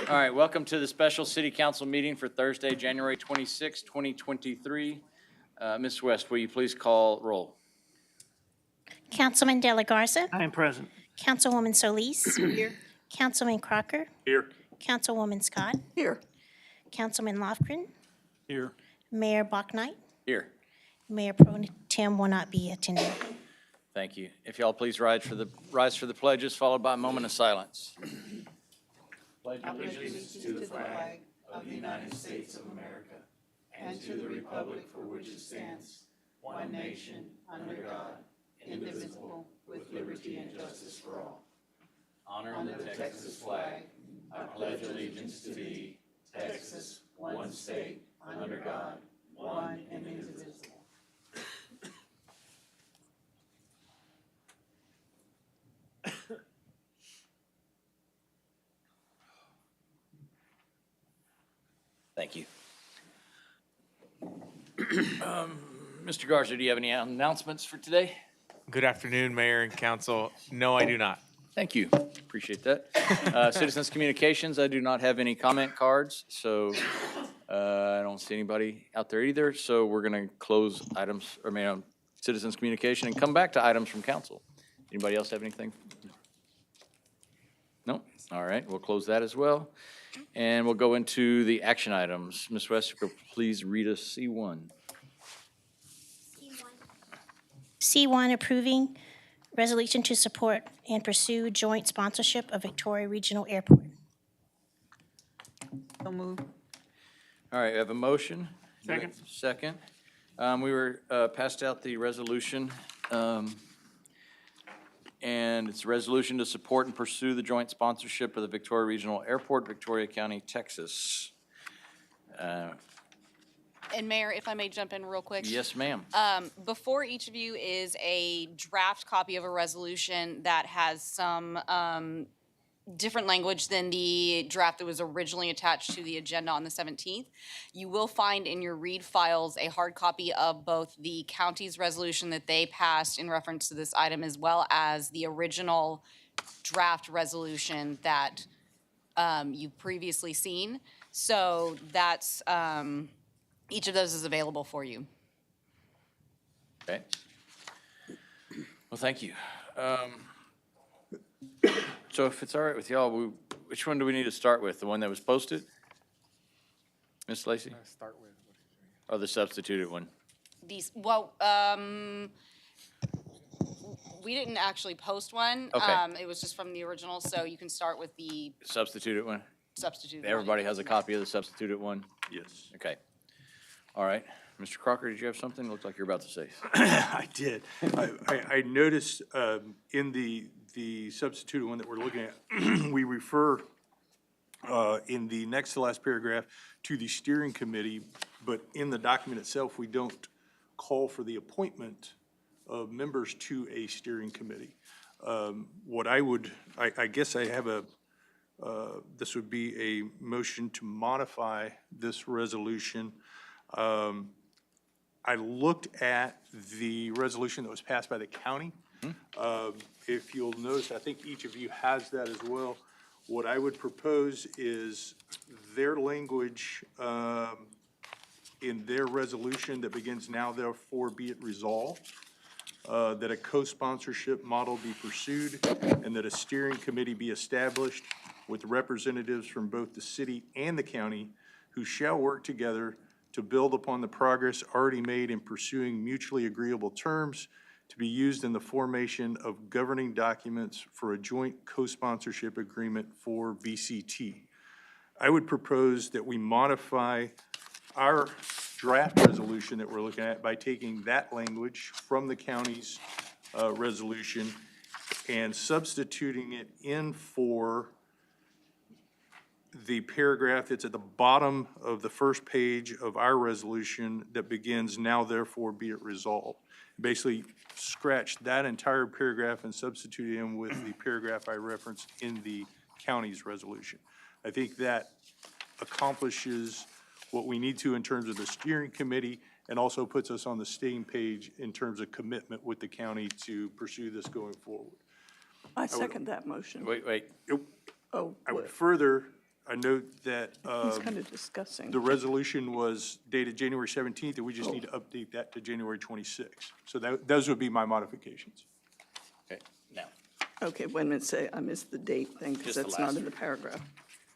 All right, welcome to the special city council meeting for Thursday, January 26, 2023. Ms. West, will you please call roll? Councilman De La Garza. I am present. Councilwoman Solis. Here. Councilman Crocker. Here. Councilwoman Scott. Here. Councilman Lofgren. Here. Mayor Bachnight. Here. Mayor Pro Tem will not be attending. Thank you. If y'all please rise for the pledges, followed by a moment of silence. Pledge allegiance to the flag of the United States of America and to the republic for which it stands, one nation, under God, indivisible, with liberty and justice for all. Honor the Texas flag. I pledge allegiance to thee, Texas, one state, under God, one and indivisible. Thank you. Mr. Garza, do you have any announcements for today? Good afternoon, Mayor and Council. No, I do not. Thank you. Appreciate that. Citizens Communications, I do not have any comment cards, so I don't see anybody out there either. So we're going to close items, Citizens Communication and come back to items from council. Anybody else have anything? No? All right, we'll close that as well. And we'll go into the action items. Ms. Westbrook, please read us C1. C1, approving resolution to support and pursue joint sponsorship of Victoria Regional Airport. So moved. All right, I have a motion. Second. Second. We were passed out the resolution, and it's a resolution to support and pursue the joint sponsorship of the Victoria Regional Airport, Victoria County, Texas. And Mayor, if I may jump in real quick. Yes, ma'am. Before each of you is a draft copy of a resolution that has some different language than the draft that was originally attached to the agenda on the 17th. You will find in your read files a hard copy of both the county's resolution that they passed in reference to this item, as well as the original draft resolution that you've previously seen. So that's, each of those is available for you. Okay. Well, thank you. So if it's all right with y'all, which one do we need to start with? The one that was posted? Ms. Lacy? Start with. Or the substituted one? These, we didn't actually post one. Okay. It was just from the original, so you can start with the Substituted one? substitute. one. Everybody has a copy of the substituted one? Yes. Okay. All right. Mr. Crocker, did you have something? Looked like you're about to say. I did. I noticed in the substituted one that we're looking at, we refer in the next to last paragraph to the steering committee, but in the document itself, we don't call for the appointment of members to a steering committee. What I guess I have this would be a motion to modify this resolution. I looked at the resolution that was passed by the county. If you'll notice, I think each of you has that as well. What I would propose is their language in their resolution that begins, now therefore be it resolved, that a co-sponsorship model be pursued and that a steering committee be established with representatives from both the city and the county who shall work together to build upon the progress already made in pursuing mutually agreeable terms to be used in the formation of governing documents for a joint co-sponsorship agreement for VCT. I would propose that we modify our draft resolution that we're looking at by taking that language from the county's resolution and substituting it in for the paragraph that's at the bottom of the first page of our resolution that begins, now therefore be it resolved. Basically scratch that entire paragraph and substitute it in with the paragraph I referenced in the county's resolution. I think that accomplishes what we need to in terms of the steering committee and also puts us on the same page in terms of commitment with the county to pursue this going forward. I second that motion. Wait. Oh, I would further I note that He's kind of discussing. the resolution was dated January 17th, and we just need to update that to January 26th. So those would be my modifications. Okay, now, Okay, wait a minute, say, I missed the date thing, because Just the that's not last in the paragraph.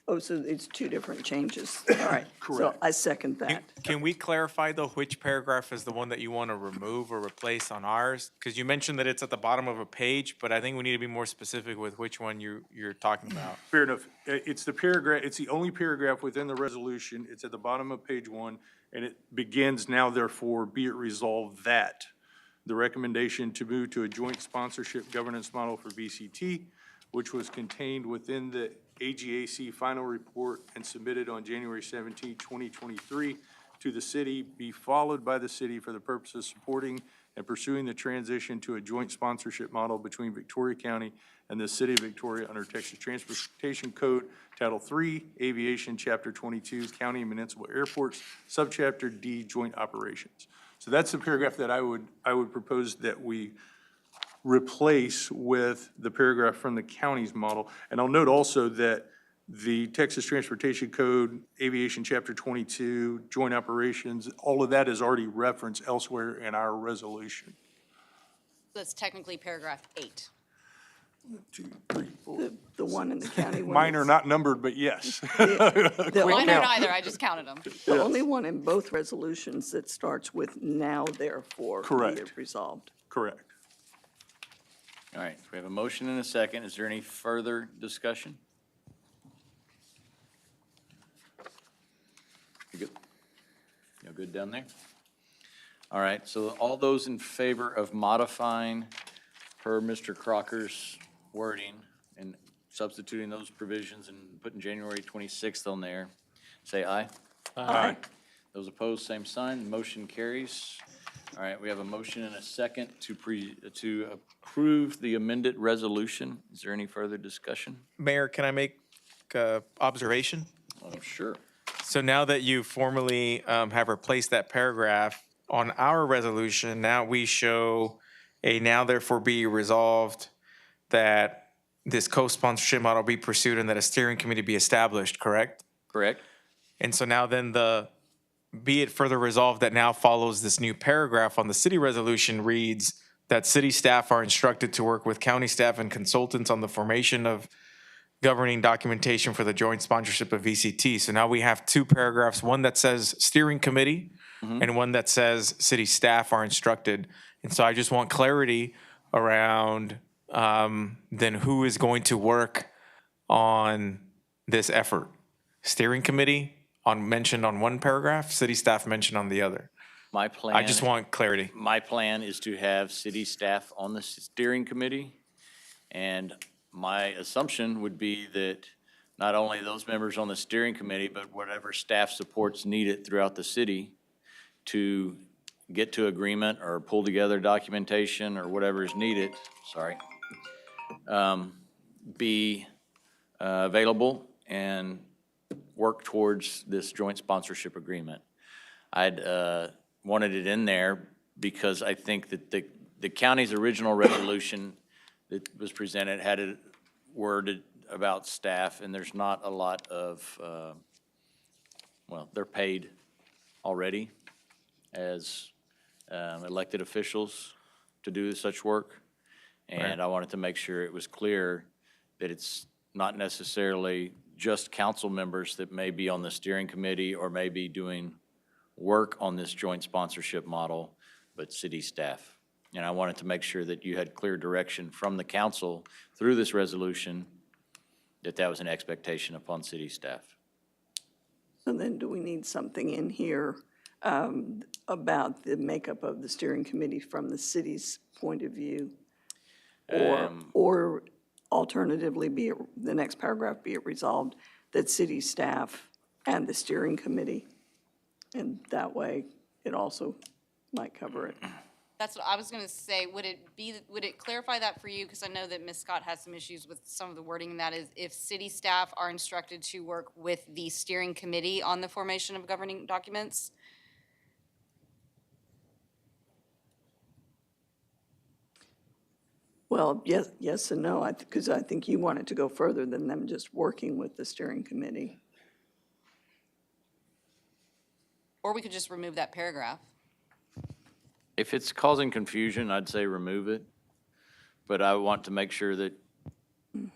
Oh, so it's two different changes. All right. So Correct. I second that. Can we clarify though, which paragraph is the one that you want to remove or replace on ours? Because you mentioned that it's at the bottom of a page, but I think we need to be more specific with which one you're talking about. Fair enough. It's the paragraph, it's the only paragraph within the resolution. It's at the bottom of page 1, and it begins, now therefore be it resolved that the recommendation to move to a joint sponsorship governance model for VCT, which was contained within the AGAC final report and submitted on January 17, 2023, to the city, be followed by the city for the purpose of supporting and pursuing the transition to a joint sponsorship model between Victoria County and the City of Victoria under Texas Transportation Code, Title III, Aviation, Chapter 22, County and Municipal Airports, Subchapter D, Joint Operations. So that's the paragraph that I would propose that we replace with the paragraph from the county's model. And I'll note also that the Texas Transportation Code, Aviation Chapter 22, Joint Operations, all of that is already referenced elsewhere in our resolution. That's technically paragraph 8. 2, 3, 4. The one in the county one. Mine are is- not numbered, but yes. The Mine only, aren't either, I just counted them. the only one in both resolutions that starts with now therefore be Correct. it resolved. Correct. all right, we have a motion and a second. Is there any further discussion? You good? You good down there? All right, so all those in favor of modifying per Mr. Crocker's wording and substituting those provisions and putting January 26th on there, say aye. Aye. Those opposed, same sign. Motion carries. All right, we have a motion and a second to approve the amended resolution. Is there any further discussion? Mayor, can I make a observation? Oh, sure. So now that you formally have replaced that paragraph on our resolution, now we show a now therefore be resolved that this co-sponsorship model be pursued and that a steering committee be established, correct? Correct? And so now then the be it further resolved that now follows this new paragraph on the city resolution reads that city staff are instructed to work with county staff and consultants on the formation of governing documentation for the joint sponsorship of VCT. So now we have two paragraphs, one that says steering committee and one that says city staff are instructed. And so I just want clarity around then who is going to work on this effort. Steering committee mentioned on one paragraph, city staff mentioned on the other. My plan. I just want clarity. My plan is to have city staff on the steering committee. And my assumption would be that not only those members on the steering committee, but whatever staff supports needed throughout the city to get to agreement or pull together documentation or whatever is needed, be available and work towards this joint sponsorship agreement. I'd wanted it in there because I think that the county's original resolution that was presented had it worded about staff, and there's not a lot of, well, they're paid already as elected officials to do such work. And I wanted to make sure it was clear that it's not necessarily just council members that may be on the steering committee or may be doing work on this joint sponsorship model, but city staff. And I wanted to make sure that you had clear direction from the council through this resolution that that was an expectation upon city staff. So then do we need something in here about the makeup of the steering committee from the city's point of view? Or alternatively, the next paragraph, be it resolved that city staff and the steering committee, and that way it also might cover it. That's what I was going to say. Would it clarify that for you? Because I know that Ms. Scott has some issues with some of the wording, and that is if city staff are instructed to work with the steering committee on the formation of governing documents. Well, yes and no, because I think you want it to go further than them just working with the steering committee. Or we could just remove that paragraph. If it's causing confusion, I'd say remove it. But I want to make sure that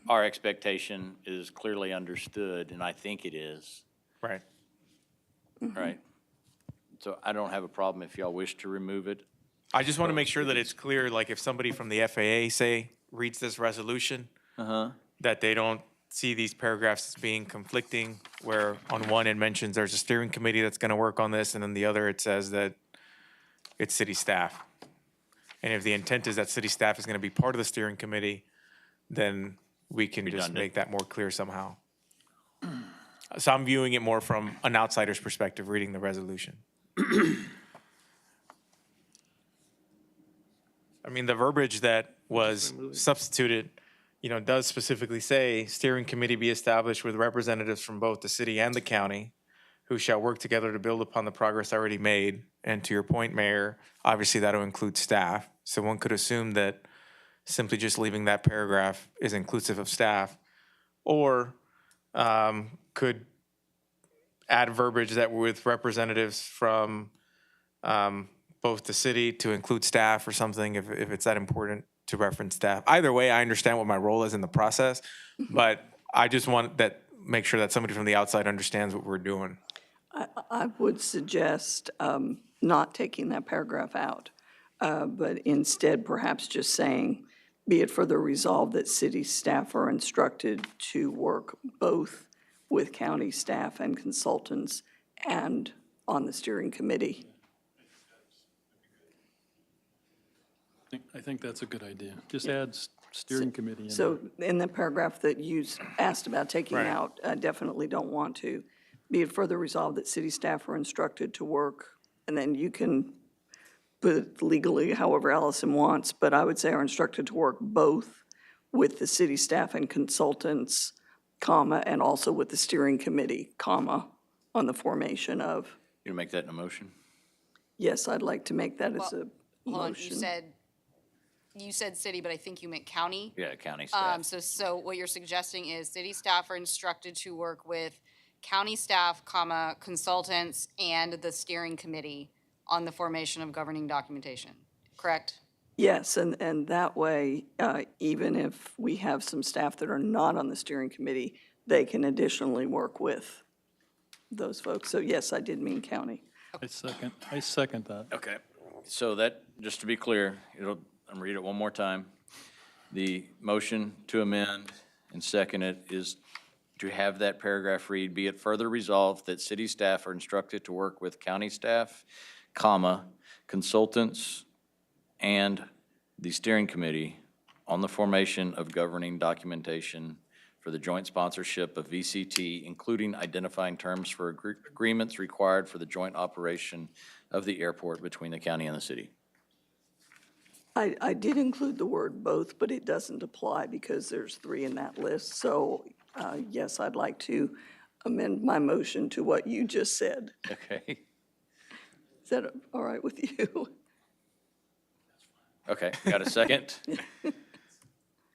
our expectation is clearly understood, and I think it is, Right. right? So I don't have a problem if y'all wish to remove it. I just want to make sure that it's clear, like if somebody from the FAA, say, reads this resolution, that they don't see these paragraphs as being conflicting, where on one it mentions there's a steering committee that's going to work on this, and then the other it says that it's city staff. And if the intent is that city staff is going to be part of the steering committee, then we can just Redundant. make that more clear somehow. So I'm viewing it more from an outsider's perspective, reading the resolution. I mean, the verbiage that was substituted, does specifically say, steering committee be established with representatives from both the city and the county who shall work together to build upon the progress already made. And to your point, Mayor, obviously that'll include staff. So one could assume that simply just leaving that paragraph is inclusive of staff, or could add verbiage that with representatives from both the city to include staff or something, if it's that important to reference staff. Either way, I understand what my role is in the process, but I just want make sure that somebody from the outside understands what we're doing. I would suggest not taking that paragraph out, but instead perhaps just saying, be it further resolved that city staff are instructed to work both with county staff and consultants and on the steering committee. I think that's a good idea. Just add steering committee in there. So in the paragraph that you asked about taking Right. out, I definitely don't want to. Be it further resolved that city staff are instructed to work, and then you can put it legally however Allison wants, but I would say are instructed to work both with the city staff and consultants, comma, and also with the steering committee, comma, on the formation of. You make that in a motion? Yes, I'd like to make that as a Hold on, motion. you said city, but I think you meant county. Yeah, county staff. So what you're suggesting is city staff are instructed to work with county staff, comma, consultants, and the steering committee on the formation of governing documentation, correct? Yes, and that way, even if we have some staff that are not on the steering committee, they can additionally work with those folks. So yes, I did mean county. I second that. Okay, so that, just to be clear, I'm read it one more time. The motion to amend and second it is to have that paragraph read, be it further resolved that city staff are instructed to work with county staff, comma, consultants, and the steering committee on the formation of governing documentation for the joint sponsorship of VCT, including identifying terms for agreements required for the joint operation of the airport between the county and the city. I did include the word both, but it doesn't apply because there's 3 in that list. So yes, I'd like to amend my motion to what you just said. Okay? Is that all right with you? Okay, got a second?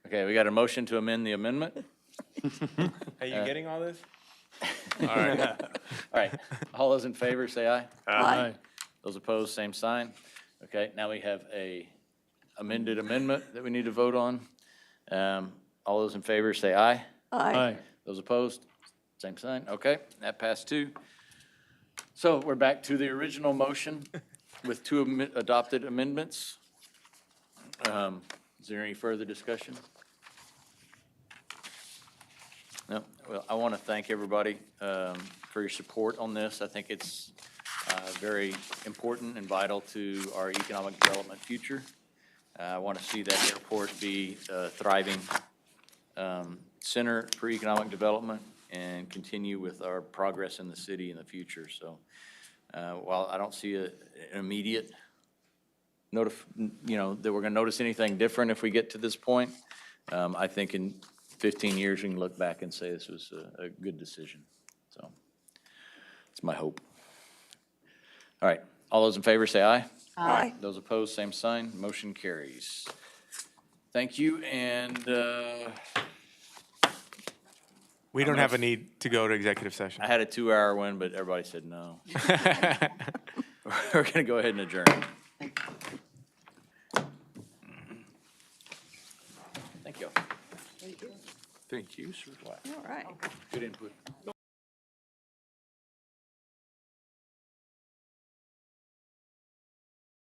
Okay, we got a motion to amend the amendment? Are you getting all this? All right, all those in favor, say aye. Aye. Those opposed, same sign. Okay, now we have a amended amendment that we need to vote on. All those in favor, say aye. Aye. Those opposed, same sign. Okay, that passed too. So we're back to the original motion with 2 adopted amendments. Is there any further discussion? No, well, I want to thank everybody for your support on this. I think it's very important and vital to our economic development future. I want to see that airport be a thriving center for economic development and continue with our progress in the city in the future. So while I don't see an immediate that we're going to notice anything different if we get to this point, I think in 15 years, we can look back and say this was a good decision. So it's my hope. All right, all those in favor say aye. Aye. Those opposed, same sign. Motion carries. Thank you, and We don't have a need to go to executive session. I had a 2-hour one, but everybody said no. We're going to go ahead and adjourn. Thank you. Thank you, sir. All right. Good input.